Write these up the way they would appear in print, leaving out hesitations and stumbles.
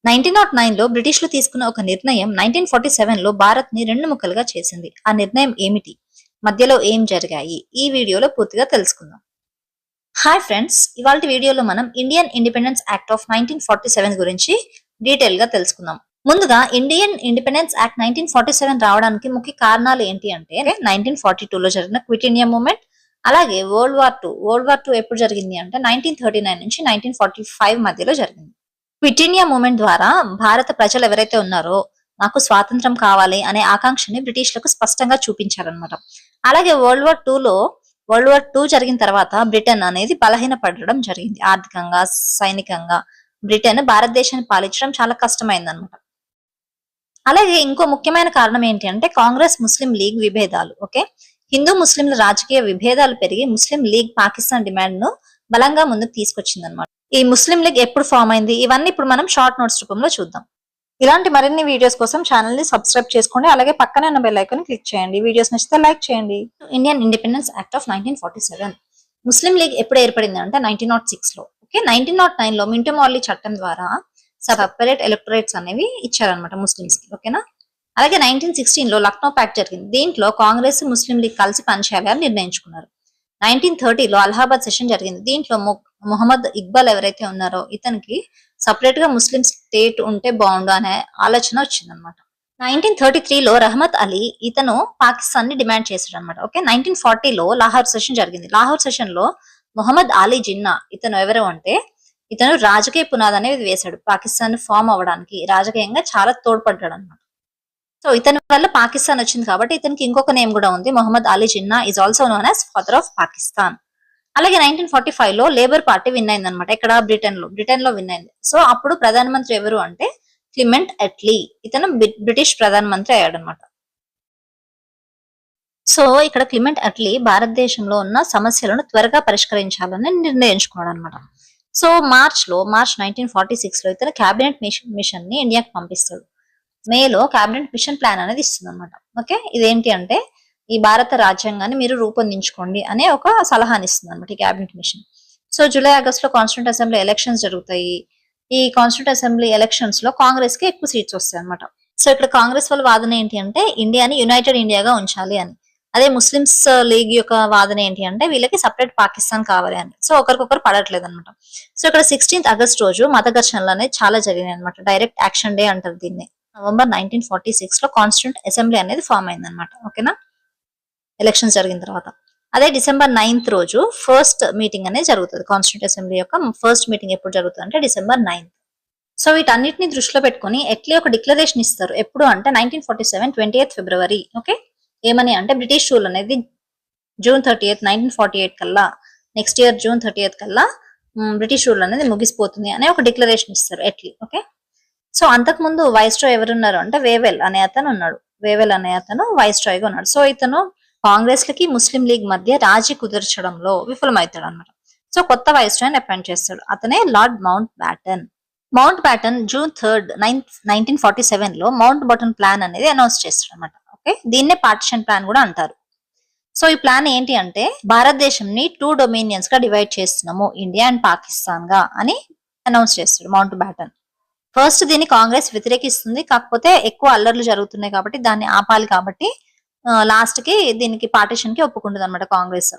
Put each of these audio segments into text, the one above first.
1909 లో బ్రిటిష్లు తీసుకున్న ఒక నిర్ణయం 1947 లో భారత్ ని రెండు ముక్కలుగా చేసింది. ఆ నిర్ణయం ఏమిటి? మధ్యలో ఏం జరిగాయి? ఈ వీడియోలో పూర్తిగా తెలుసుకుందాం. హాయ్ ఫ్రెండ్స్, ఇవాల్టి వీడియోలో మనం ఇండియన్ ఇండిపెండెన్స్ యాక్ట్ ఆఫ్ 1947 గురించి డీటెయిల్ గా తెలుసుకుందాం. ముందుగా ఇండియన్ ఇండిపెండెన్స్ యాక్ట్ 1947 రావడానికి ముఖ్య కారణాలు ఏంటి అంటే 1942 లో జరిగిన క్విట్ ఇండియా మూవ్మెంట్, అలాగే వరల్డ్ వార్ టూ ఎప్పుడు జరిగింది అంటే 1939 నుంచి 1945 మధ్యలో జరిగింది. క్విట్ ఇండియా మూవ్మెంట్ ద్వారా భారత ప్రజలు ఎవరైతే ఉన్నారో నాకు స్వాతంత్రం కావాలి అనే ఆకాంక్షని బ్రిటిష్లకు స్పష్టంగా చూపించారనమాట. అలాగే వరల్డ్ వార్ టూ జరిగిన తర్వాత బ్రిటన్ అనేది బలహీనపడడం జరిగింది. ఆర్థికంగా, సైనికంగా బ్రిటన్ భారతదేశాన్ని పాలించడం చాలా కష్టమైంది అనమాట. అలాగే ఇంకో ముఖ్యమైన కారణం ఏంటి అంటే కాంగ్రెస్ ముస్లిం లీగ్ విభేదాలు. ఓకే, హిందూ ముస్లింల రాజకీయ విభేదాలు పెరిగి ముస్లిం లీగ్ పాకిస్తాన్ డిమాండ్ ను బలంగా ముందుకు తీసుకొచ్చింది అనమాట. ఈ ముస్లిం లీగ్ ఎప్పుడు ఫామ్ అయింది, ఇవన్నీ ఇప్పుడు మనం షార్ట్ నోట్స్ రూపంలో చూద్దాం. ఇలాంటి మరిన్ని వీడియోస్ కోసం ఛానల్ ని సబ్స్క్రైబ్ చేసుకోండి, అలాగే పక్కనే ఉన్న బెల్ ఐకాన్ క్లిక్ చేయండి. వీడియోస్ నచ్చితే లైక్ చేయండి. Indian independence act of 1947. Muslim league ఎప్పుడు ఏర్పడింది అంటే 1906 లో. ఓకే, 1909 లో మింటో మార్లీ చట్టం ద్వారా సెపరేట్ ఎలక్టరేట్స్ అనేవి ఇచ్చారనమాట ముస్లింస్ కి. ఓకేనా. అలాగే 1916 లో లక్నో ప్యాక్ట్ జరిగింది. దీంట్లో కాంగ్రెస్ ముస్లిం లీగ్ కలిసి పనిచేయాలని నిర్ణయించుకున్నారు. 1930 లో అలహాబాద్ సెషన్ జరిగింది. దీంట్లో మొహమ్మద్ ఇక్బాల్ ఎవరైతే ఉన్నారో ఇతనికి సపరేట్ గా ముస్లిం స్టేట్ ఉంటే బాగుండు అనే ఆలోచన వచ్చిందనమాట. 1933 లో రహమత్ అలీ ఇతను పాకిస్తాన్ ని డిమాండ్ చేశాడు అనమాట. ఓకే, 1940 లో లాహోర్ సెషన్ జరిగింది. లాహోర్ సెషన్ లో మొహమ్మద్ అలీ జిన్నా ఇతను ఎవరు అంటే ఇతను రాజకీయ పునాది అనేది వేశాడు. పాకిస్తాన్ ఫామ్ అవ్వడానికి రాజకీయంగా చాలా తోడ్పడ్డాడు అనమాట. సో ఇతని వల్ల పాకిస్తాన్ వచ్చింది కాబట్టి ఇతనికి ఇంకొక నేమ్ కూడా ఉంది, Mohammad Ali Jinnah is also known as father of Pakistan. అలాగే 1945 లో లేబర్ పార్టీ విన్ అయింది అనమాట. ఇక్కడ బ్రిటన్ లో విన్ అయింది. సో అప్పుడు ప్రధానమంత్రి ఎవరు అంటే క్లిమెంట్ అట్లీ, ఇతను బ్రిటిష్ ప్రధానమంత్రి అయ్యాడు అనమాట. సో ఇక్కడ క్లిమెంట్ అట్లీ భారతదేశంలో ఉన్న సమస్యలను త్వరగా పరిష్కరించాలని నిర్ణయించుకున్నాడు అనమాట. సో మార్చ్ 1946 లో ఇతను క్యాబినెట్ మిషన్ ని ఇండియాకి పంపిస్తాడు. మేలో క్యాబినెట్ మిషన్ ప్లాన్ అనేది ఇస్తుంది అనమాట. ఓకే, ఇదేంటి అంటే ఈ భారత రాజ్యాంగాన్ని మీరు రూపొందించుకోండి అనే ఒక సలహాని ఇస్తుంది అనమాట ఈ cabinet machine. So July August లో కాన్స్టిట్యూంట్ అసెంబ్లీ ఎలక్షన్స్ జరుగుతాయి. ఈ కాన్స్టిట్యూంట్ అసెంబ్లీ ఎలక్షన్స్ లో కాంగ్రెస్ కి ఎక్కువ సీట్స్ వస్తాయి అనమాట. సో ఇక్కడ కాంగ్రెస్ వాళ్ళ వాదన ఏంటి అంటే ఇండియాని యునైటెడ్ ఇండియాగా ఉంచాలి అని. అదే ముస్లిమ్స్ లీగ్ యొక్క వాదన ఏంటి అంటే వీళ్ళకి సపరేట్ పాకిస్తాన్ కావాలి అని. సో ఒకరికొకరు పడట్లేదు అనమాట. సో ఇక్కడ 16th ఆగస్ట్ రోజు మత ఘర్షణలు అనేది చాలా జరిగినాయి అనమాట. డైరెక్ట్ యాక్షన్ డే అంటారు దీన్ని. నవంబర్ 1946 లో కాన్స్టిట్యూంట్ అసెంబ్లీ అనేది ఫామ్ అయింది అనమాట. ఓకేనా, ఎలక్షన్స్ జరిగిన తర్వాత. అదే డిసెంబర్ 9th రోజు ఫస్ట్ మీటింగ్ అనేది జరుగుతుంది. కాన్స్టిట్యూంట్ అసెంబ్లీ యొక్క ఫస్ట్ మీటింగ్ ఎప్పుడు జరుగుతుంది అంటే డిసెంబర్ 9th. సో వీటన్నిటిని దృష్టిలో పెట్టుకుని ఎట్లీ ఒక డిక్లరేషన్ ఇస్తారు. ఎప్పుడు అంటే 1947 20th ఫిబ్రవరి. ఓకే, ఏమని అంటే బ్రిటిష్ రూల్ అనేది జూన్ 30th 1948 కల్లా, నెక్స్ట్ ఇయర్ జూన్ 30th కల్లా బ్రిటిష్ రూల్ అనేది ముగిసిపోతుంది అనే ఒక డిక్లరేషన్ ఇస్తారు ఎట్లీ. ఓకే, సో అంతకు ముందు వైస్ రాయ్ ఎవరున్నారు అంటే వేవెల్ అనే అతను వైస్ రాయ్ గా ఉన్నాడు. సో ఇతను కాంగ్రెస్ లకి ముస్లిం లీగ్ మధ్య రాజీ కుదర్చడంలో విఫలమవుతాడు అనమాట. సో కొత్త వైస్ రాయ్ అపాయింట్ చేస్తాడు. అతనే lord mount baton June 3rd 1947 లో మౌంట్ బాటన్ ప్లాన్ అనేది అనౌన్స్ చేస్తాడు అనమాట. ఓకే, దీన్నే పార్టిషన్ ప్లాన్ కూడా అంటారు. సో ఈ ప్లాన్ ఏంటి అంటే భారతదేశం ని 2 డొమినియన్స్ గా డివైడ్ చేస్తున్నాము, ఇండియా అండ్ పాకిస్తాన్ గా అని అనౌన్స్ చేస్తాడు మౌంట్ బ్యాటన్. ఫస్ట్ దీన్ని కాంగ్రెస్ వ్యతిరేకిస్తుంది, కాకపోతే ఎక్కువ అల్లర్లు జరుగుతున్నాయి కాబట్టి దాన్ని ఆపాలి కాబట్టి లాస్ట్ కి దీనికి పార్టిషన్ కి ఒప్పుకుంటుంది అనమాట కాంగ్రెస్.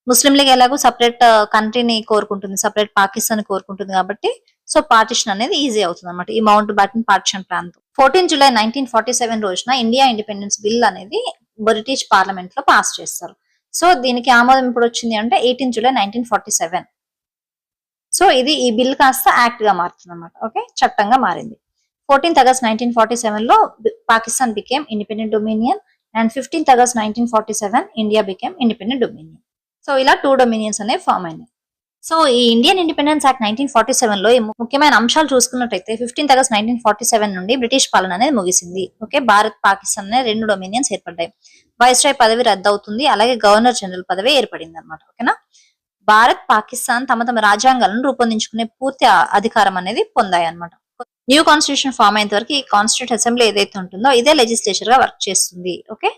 ముస్లిం లీగ్ ఎలాగో సపరేట్ కంట్రీని కోరుకుంటుంది, సపరేట్ పాకిస్తాన్ కోరుకుంటుంది కాబట్టి సో పార్టిషన్ అనేది ఈజీ అవుతుంది అనమాట ఈ మౌంట్ బ్యాటన్ పార్టిషన్ ప్లాన్ తో. 14 జూలై 1947 రోజున ఇండియా ఇండిపెండెన్స్ బిల్ అనేది బ్రిటిష్ పార్లమెంట్ లో పాస్ చేస్తారు. సో దీనికి ఆమోదం ఇప్పుడు వచ్చింది అంటే 18 జూలై 1947. సో ఈ బిల్ కాస్త యాక్ట్ గా మారుతుంది అనమాట. ఓకే, చట్టంగా మారింది. 14th ఆగస్ట్ 1947 లో Pakistan became independent dominion and 15th August 1947 India became independent dominion. So ఇలా 2 డొమినియన్స్ అనేవి ఫామ్ అయినాయి. సో ఈ ఇండియన్ ఇండిపెండెన్స్ యాక్ట్ 1947 లో ముఖ్యమైన అంశాలు చూసుకున్నట్టయితే 15th ఆగస్ట్ 1947 నుండి బ్రిటిష్ పాలన అనేది ముగిసింది. ఓకే, భారత్ పాకిస్తాన్ అనే 2 డొమినియన్స్ ఏర్పడ్డాయి. వైస్ రాయ్ పదవి రద్దు అవుతుంది, అలాగే గవర్నర్ జనరల్ పదవి ఏర్పడింది అనమాట. ఓకేనా, భారత్ పాకిస్తాన్ తమ రాజ్యాంగాలను రూపొందించుకునే పూర్తి అధికారం అనేది పొందాయి అనమాట. న్యూ కాన్స్టిట్యూషన్ ఫామ్ అయిన వరకు ఈ కాన్స్టిట్యూంట్ అసెంబ్లీ ఏదైతే ఉంటుందో ఇదే లెజిస్లేచర్ గా వర్క్ చేస్తుంది. ఓకే,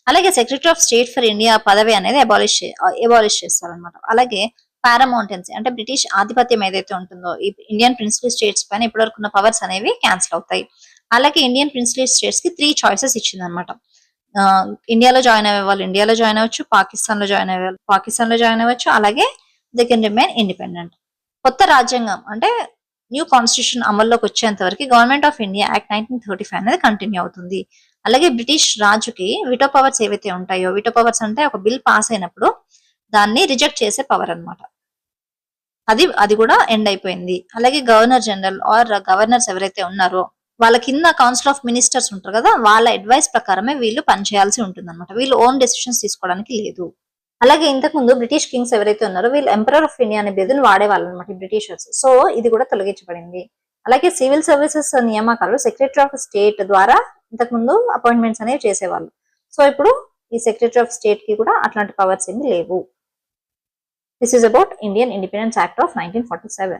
అలాగే secretary of state for India పదవి అనేది అబాలిష్ చేస్తారనమాట. అలాగే పారామౌంటెన్సీ అంటే బ్రిటిష్ ఆధిపత్యం ఏదైతే ఉంటుందో ఈ ఇండియన్ ప్రిన్స్లీ స్టేట్స్ పైన ఇప్పటివరకు ఉన్న పవర్స్ అనేవి క్యాన్సిల్ అవుతాయి. అలాగే ఇండియన్ ప్రిన్స్లీ స్టేట్స్ కి 3 చాయిసెస్ ఇచ్చింది అనమాట. ఇండియాలో జాయిన్ అయ్యే వాళ్ళు ఇండియాలో జాయిన్ అవ్వచ్చు, పాకిస్తాన్ లో జాయిన్ అయ్యే వాళ్ళు పాకిస్తాన్ లో జాయిన్ అవ్వచ్చు, అలాగే దే కెన్ రిమైన్ ఇండిపెండెంట్. కొత్త రాజ్యాంగం అంటే న్యూ కాన్స్టిట్యూషన్ అమల్లోకి వచ్చేంత వరకు గవర్నమెంట్ ఆఫ్ ఇండియా యాక్ట్ 1935 అనేది కంటిన్యూ అవుతుంది. అలాగే బ్రిటిష్ రాజుకి విటో పవర్స్ ఏవైతే ఉంటాయో, విటో పవర్స్ అంటే ఒక బిల్ పాస్ అయినప్పుడు దాన్ని రిజెక్ట్ చేసే పవర్ అన్నమాట. అది కూడా ఎండ్ అయిపోయింది. అలాగే గవర్నర్ జనరల్ ఆర్ గవర్నర్స్ ఎవరైతే ఉన్నారో వాళ్ళ కింద కౌన్సిల్ ఆఫ్ మినిస్టర్స్ ఉంటారు కదా, వాళ్ళ అడ్వైస్ ప్రకారమే వీళ్ళు పనిచేయాల్సి ఉంటుంది అనమాట. వీళ్ళు ఓన్ డెసిషన్స్ తీసుకోవడానికి లేదు. అలాగే ఇంతకు ముందు బ్రిటిష్ కింగ్స్ ఎవరైతే ఉన్నారో వీళ్ళు ఎంపరర్ ఆఫ్ ఇండియా అనే బిరుదును వాడేవాళ్ళు అనమాట, బ్రిటిషర్స్. సో ఇది కూడా తొలగించబడింది. అలాగే సివిల్ సర్వీసెస్ నియామకాలు సెక్రటరీ ఆఫ్ స్టేట్ ద్వారా ఇంతకు ముందు అపాయింట్మెంట్స్ అనేవి చేసేవాళ్ళు. సో ఇప్పుడు ఈ సెక్రటరీ ఆఫ్ స్టేట్ కి కూడా అట్లాంటి పవర్స్ ఏమి లేవు. This is about Indian Independence Act of 1947.